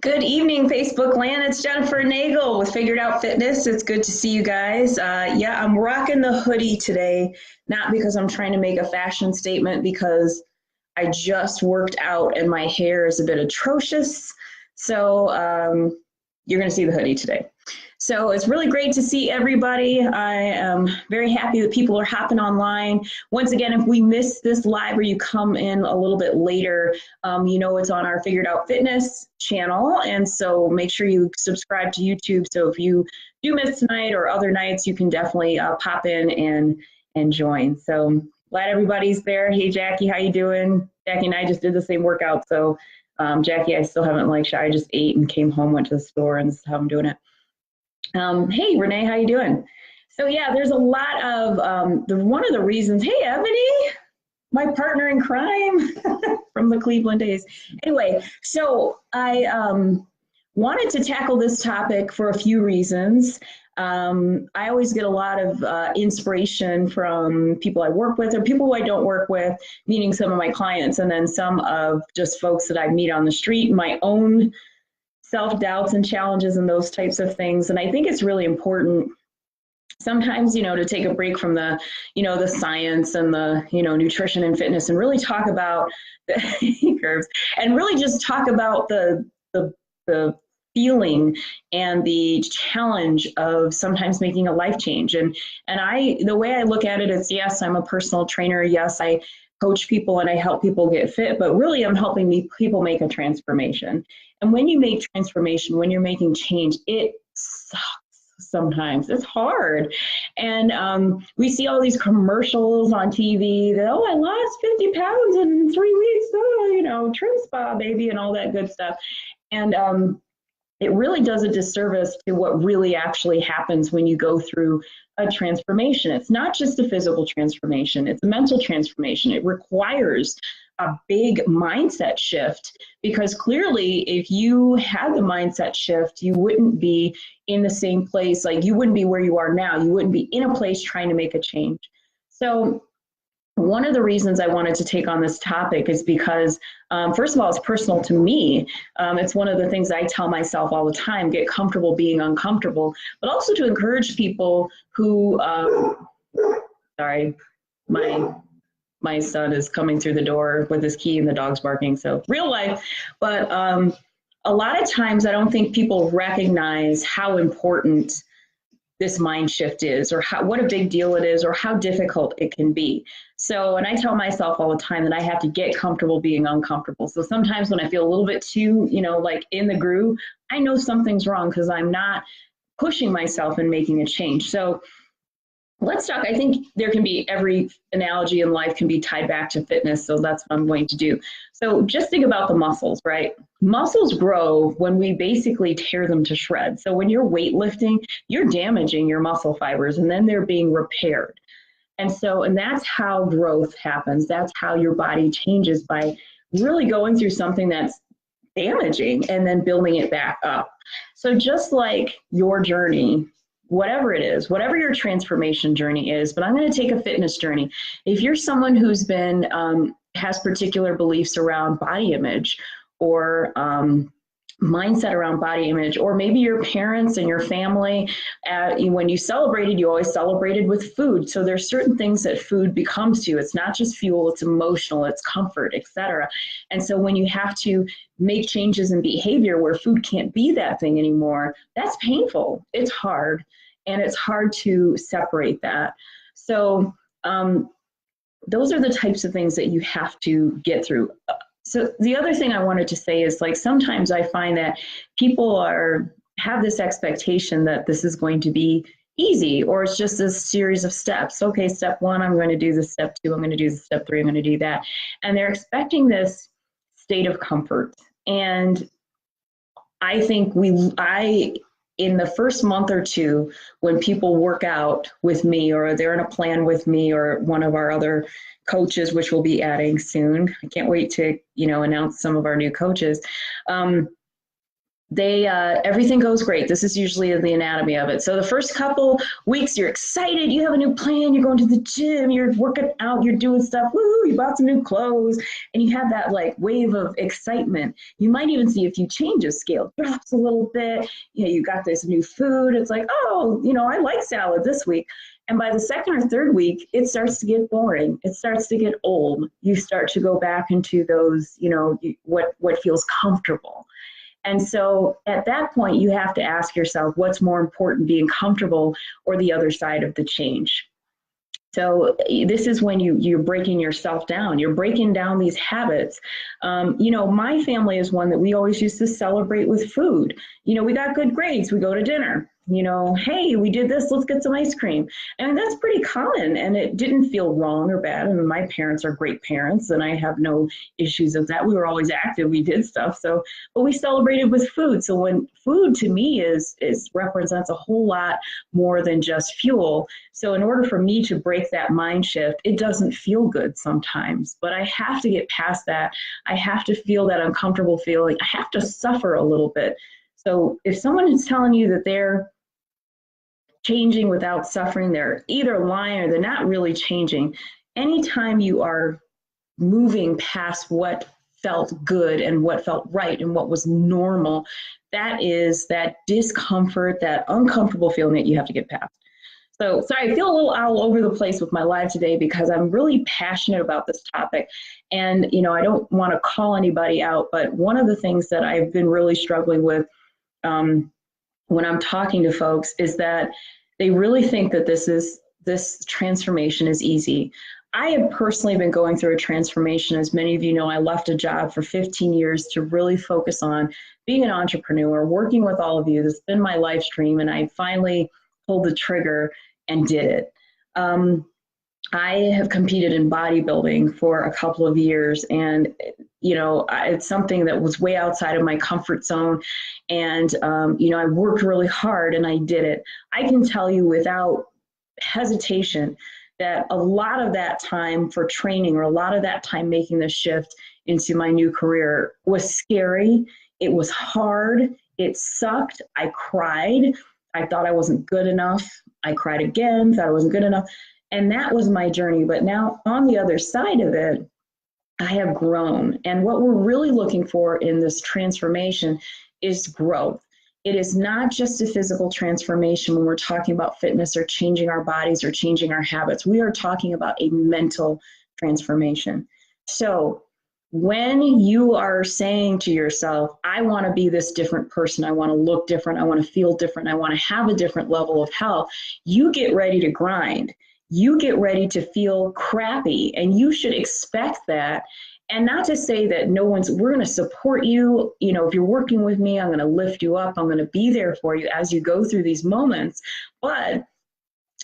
Good evening, Facebook land. It's Jennifer Nagel with Figured Out Fitness. It's good to see you guys. Yeah, I'm rocking the hoodie today, not because I'm trying to make a fashion statement, because I just worked out and my hair is a bit atrocious. So you're going to see the hoodie today. So it's really great to see everybody. I am very happy that people are hopping online. Once again, if we miss this live or you come in a little bit later, you know it's on our Figured Out Fitness channel. And so make sure you subscribe to YouTube. So if you do miss tonight or other nights, you can definitely pop in and join. So glad everybody's there. Hey, Jackie, how you doing? Jackie and I just did the same workout. So Jackie, I still haven't I just ate and came home, went to the store, and this is how I'm doing it. Hey, Renee, how you doing? So yeah, there's a lot of, one of the reasons, hey, Ebony, my partner in crime from the Cleveland days. Anyway, so I wanted to tackle this topic for a few reasons. I always get a lot of inspiration from people I work with or people who I don't work with, meaning some of my clients, and then some of just folks that I meet on the street, my own self-doubts and challenges and those types of things. And I think it's really important sometimes, to take a break from the, the science and the, nutrition and fitness and really talk about the curves and really just talk about the feeling and the challenge of sometimes making a life change. And the way I look at it is, yes, I'm a personal trainer. Yes, I coach people and I help people get fit, but really I'm helping people make a transformation. And when you make transformation, when you're making change, it sucks sometimes. It's hard. And we see all these commercials on TV that, oh, I lost 50 pounds in 3 weeks, trim spa, baby, and all that good stuff. And it really does a disservice to what really actually happens when you go through a transformation. It's not just a physical transformation, it's a mental transformation. It requires a big mindset shift, because clearly if you had the mindset shift, you wouldn't be in the same place. Like, you wouldn't be where you are now. You wouldn't be in a place trying to make a change. So one of the reasons I wanted to take on this topic is because, first of all, it's personal to me. It's one of the things I tell myself all the time: get comfortable being uncomfortable, but also to encourage people who, sorry, my son is coming through the door with his key and the dog's barking, so real life. But a lot of times I don't think people recognize how important this mind shift is, or what a big deal it is, or how difficult it can be. So, and I tell myself all the time that I have to get comfortable being uncomfortable. So sometimes when I feel a little bit too, like in the groove, I know something's wrong because I'm not pushing myself and making a change. So let's talk. I think there can be, every analogy in life can be tied back to fitness. So that's what I'm going to do. So just think about the muscles, right? Muscles grow when we basically tear them to shreds. So when you're weightlifting, you're damaging your muscle fibers and then they're being repaired. And that's how growth happens. That's how your body changes, by really going through something that's damaging and then building it back up. So just like your journey, whatever it is, whatever your transformation journey is, but I'm going to take a fitness journey. If you're someone who's been, has particular beliefs around body image, or mindset around body image, or maybe your parents and your family, when you celebrated, you always celebrated with food. So there's certain things that food becomes to you. It's not just fuel, it's emotional, it's comfort, etc. And so when you have to make changes in behavior where food can't be that thing anymore, that's painful. It's hard, and it's hard to separate that. So those are the types of things that you have to get through. So the other thing I wanted to say is, like, sometimes I find that people have this expectation that this is going to be easy, or it's just a series of steps. Okay, step one, I'm going to do this. Step two, I'm going to do this. Step three, I'm going to do that. And they're expecting this state of comfort. And I think in the first month or two, when people work out with me, or they're in a plan with me, or one of our other coaches, which we'll be adding soon. I can't wait to, announce some of our new coaches. everything goes great. This is usually the anatomy of it. So the first couple weeks, you're excited, you have a new plan, you're going to the gym, you're working out, you're doing stuff, woo, you bought some new clothes, and you have that like wave of excitement. You might even see a few changes, scale drops a little bit, you got this new food, it's like, oh, I like salad this week. And by the second or third week, it starts to get boring. It starts to get old. You start to go back into those, what feels comfortable. And so at that point, you have to ask yourself, what's more important, being comfortable or the other side of the change? So this is when you're breaking yourself down. You're breaking down these habits. My family is one that we always used to celebrate with food. We got good grades. We go to dinner. Hey, we did this, let's get some ice cream. And that's pretty common, and it didn't feel wrong or bad. And my parents are great parents, and I have no issues with that. We were always active, we did stuff. But we celebrated with food. So when food to me is represents a whole lot more than just fuel. So in order for me to break that mind shift, it doesn't feel good sometimes, but I have to get past that. I have to feel that uncomfortable feeling. I have to suffer a little bit. So if someone is telling you that they're changing without suffering, they're either lying or they're not really changing. Anytime you are moving past what felt good and what felt right and what was normal, that is that discomfort, that uncomfortable feeling that you have to get past. So sorry, I feel a little all over the place with my live today because I'm really passionate about this topic. And, I don't want to call anybody out, but one of the things that I've been really struggling with when I'm talking to folks is that they really think that this transformation is easy. I have personally been going through a transformation. As many of you know, I left a job for 15 years to really focus on being an entrepreneur, working with all of you. This has been my life dream, and I finally pulled the trigger and did it. I have competed in bodybuilding for a couple of years, and it's something that was way outside of my comfort zone. And I worked really hard and I did it. I can tell you without hesitation that a lot of that time for training, or a lot of that time making the shift into my new career, was scary. It was hard. It sucked. I cried. I thought I wasn't good enough. I cried again, thought I wasn't good enough. And that was my journey. But now on the other side of it, I have grown. And what we're really looking for in this transformation is growth. It is not just a physical transformation when we're talking about fitness or changing our bodies or changing our habits. We are talking about a mental transformation. So when you are saying to yourself, I want to be this different person, I want to look different, I want to feel different, I want to have a different level of health, you get ready to grind. You get ready to feel crappy, and you should expect that. And not to say that we're going to support you. If you're working with me, I'm going to lift you up. I'm going to be there for you as you go through these moments. But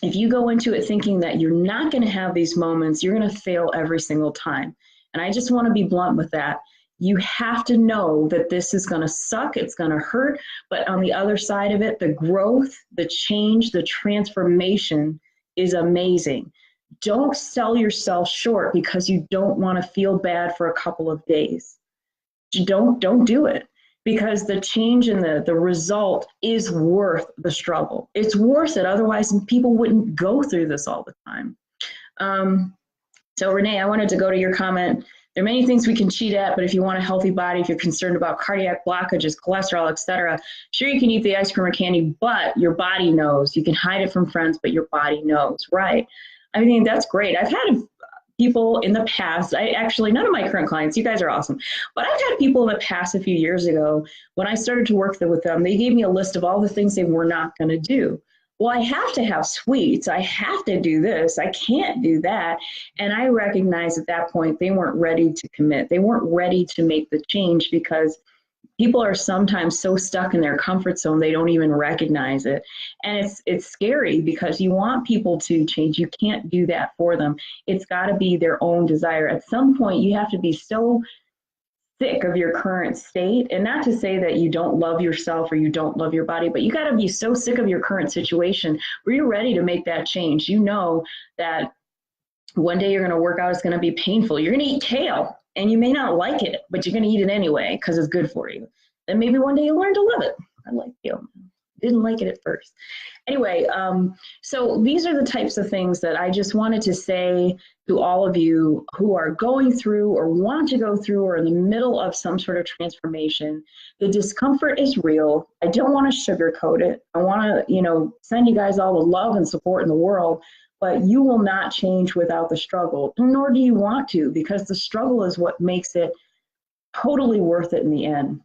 if you go into it thinking that you're not going to have these moments, you're going to fail every single time. And I just want to be blunt with that. You have to know that this is going to suck. It's going to hurt. But on the other side of it, the growth, the change, the transformation is amazing. Don't sell yourself short because you don't want to feel bad for a couple of days. Don't do it, because the change and the result is worth the struggle. It's worth it. Otherwise, people wouldn't go through this all the time. So Renee, I wanted to go to your comment. There are many things we can cheat at, but if you want a healthy body, if you're concerned about cardiac blockages, cholesterol, etc., sure, you can eat the ice cream or candy, but your body knows. You can hide it from friends, but your body knows, right? I mean, that's great. I've had people in the past, none of my current clients, you guys are awesome, but I've had people in the past a few years ago, when I started to work with them, they gave me a list of all the things they were not going to do. Well, I have to have sweets. I have to do this. I can't do that. And I recognized at that point, they weren't ready to commit. They weren't ready to make the change, because people are sometimes so stuck in their comfort zone, they don't even recognize it. And it's scary, because you want people to change. You can't do that for them. It's got to be their own desire. At some point, you have to be so sick of your current state, and not to say that you don't love yourself or you don't love your body, but you got to be so sick of your current situation where you're ready to make that change. You know that one day you're going to work out, it's going to be painful. You're going to eat kale, and you may not like it, but you're going to eat it anyway because it's good for you. And maybe one day you'll learn to love it. I like you. Didn't like it at first. Anyway, so these are the types of things that I just wanted to say to all of you who are going through or want to go through or in the middle of some sort of transformation. The discomfort is real. I don't want to sugarcoat it. I want to, send you guys all the love and support in the world, but you will not change without the struggle, nor do you want to, because the struggle is what makes it totally worth it in the end.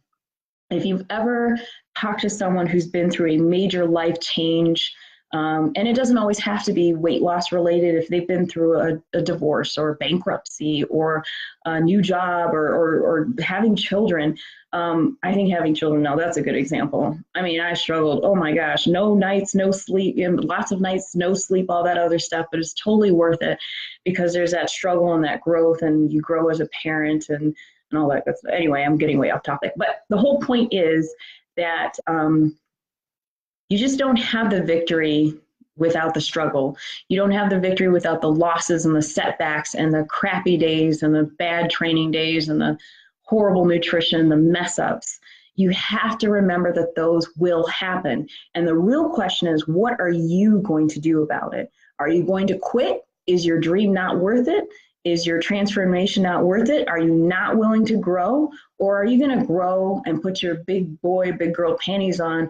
If you've ever talked to someone who's been through a major life change, and it doesn't always have to be weight loss related, if they've been through a divorce or bankruptcy or a new job or having children, I think having children, now that's a good example. I mean, I struggled, oh my gosh, no nights, no sleep, lots of nights, no sleep, all that other stuff, but it's totally worth it because there's that struggle and that growth, and you grow as a parent and all that good stuff. Anyway, I'm getting way off topic, but the whole point is that you just don't have the victory without the struggle. You don't have the victory without the losses and the setbacks and the crappy days and the bad training days and the horrible nutrition, the mess ups. You have to remember that those will happen. And the real question is, what are you going to do about it? Are you going to quit? Is your dream not worth it? Is your transformation not worth it? Are you not willing to grow? Or are you going to grow and put your big boy, big girl panties on,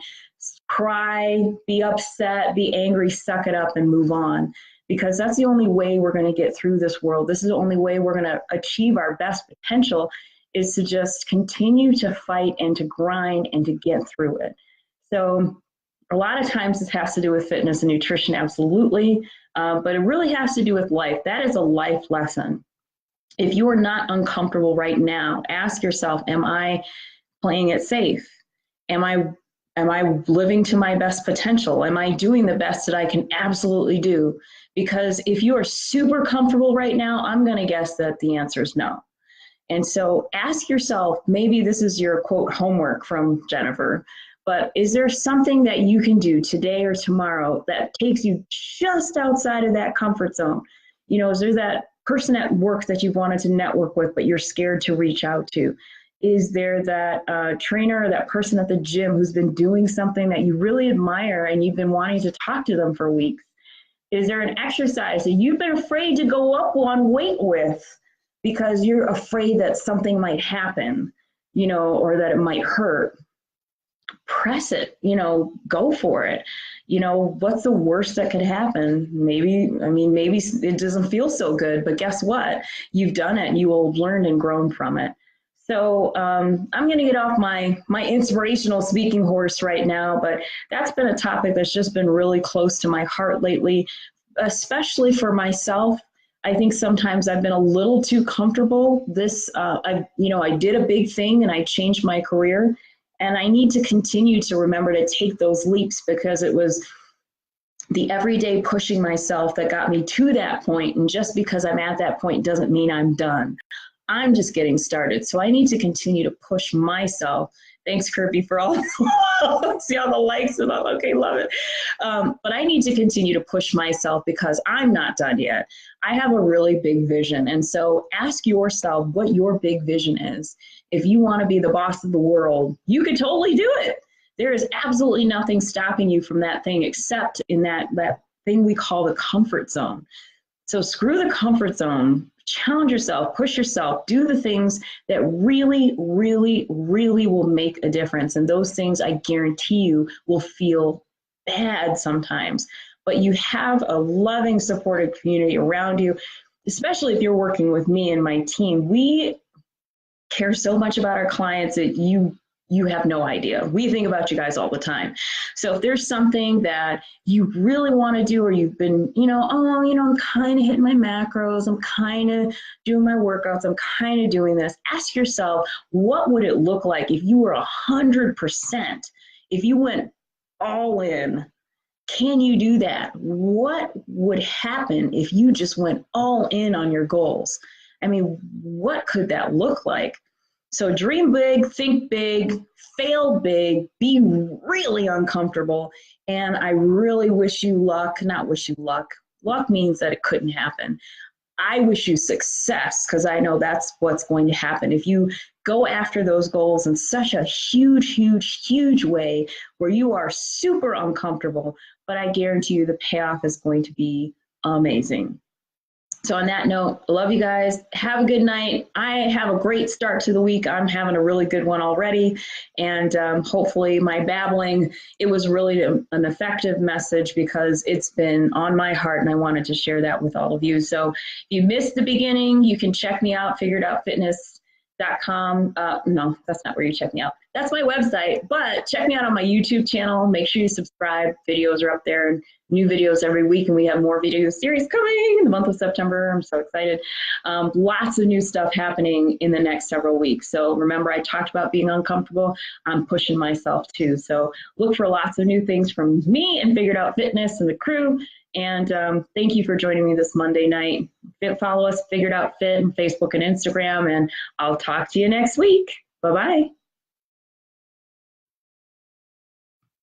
cry, be upset, be angry, suck it up and move on? Because that's the only way we're going to get through this world. This is the only way we're going to achieve our best potential, is to just continue to fight and to grind and to get through it. So a lot of times this has to do with fitness and nutrition, absolutely. But it really has to do with life. That is a life lesson. If you are not uncomfortable right now, ask yourself, am I playing it safe? Am I living to my best potential? Am I doing the best that I can absolutely do? Because if you are super comfortable right now, I'm going to guess that the answer is no. And so ask yourself, maybe this is your quote homework from Jennifer, but is there something that you can do today or tomorrow that takes you just outside of that comfort zone? Is there that person at work that you've wanted to network with, but you're scared to reach out to? Is there that trainer or that person at the gym who's been doing something that you really admire and you've been wanting to talk to them for weeks? Is there an exercise that you've been afraid to go up on weight with because you're afraid that something might happen, or that it might hurt? Press it, go for it. What's the worst that could happen? Maybe it doesn't feel so good, but guess what? You've done it and you will have learned and grown from it. So I'm going to get off my inspirational speaking horse right now, but that's been a topic that's just been really close to my heart lately, especially for myself. I think sometimes I've been a little too comfortable. I did a big thing and I changed my career. And I need to continue to remember to take those leaps, because it was the everyday pushing myself that got me to that point. And just because I'm at that point doesn't mean I'm done. I'm just getting started. So I need to continue to push myself. Thanks, Kirby, for all see all the likes and all. Okay, love it. But I need to continue to push myself because I'm not done yet. I have a really big vision. And so ask yourself what your big vision is. If you want to be the boss of the world, you could totally do it. There is absolutely nothing stopping you from that thing except in that thing we call the comfort zone. So screw the comfort zone. Challenge yourself, push yourself, do the things that really, really, really will make a difference. And those things, I guarantee you, will feel bad sometimes. But you have a loving, supportive community around you, especially if you're working with me and my team. We care so much about our clients that you have no idea. We think about you guys all the time. So if there's something that you really want to do, or you've been, I'm kind of hitting my macros, I'm kind of doing my workouts, I'm kind of doing this, ask yourself, what would it look like if you were 100%, if you went all in? Can you do that? What would happen if you just went all in on your goals? I mean, what could that look like? So dream big, think big, fail big, be really uncomfortable. And I really wish you luck, not wish you luck. Luck means that it couldn't happen. I wish you success, because I know that's what's going to happen. If you go after those goals in such a huge, huge, huge way where you are super uncomfortable, but I guarantee you the payoff is going to be amazing. So on that note, I love you guys. Have a good night. I have a great start to the week. I'm having a really good one already. And hopefully my babbling, it was really an effective message because it's been on my heart and I wanted to share that with all of you. So if you missed the beginning, you can check me out, figuredoutfitness.com. No, that's not where you check me out. That's my website, but check me out on my YouTube channel. Make sure you subscribe. Videos are up there and new videos every week, and we have more video series coming in the month of September. I'm so excited. Lots of new stuff happening in the next several weeks. So remember, I talked about being uncomfortable. I'm pushing myself too. So look for lots of new things from me and Figured Out Fitness and the crew. And thank you for joining me this Monday night. Follow us, Figured Out Fit, on Facebook and Instagram, and I'll talk to you next week. Bye-bye.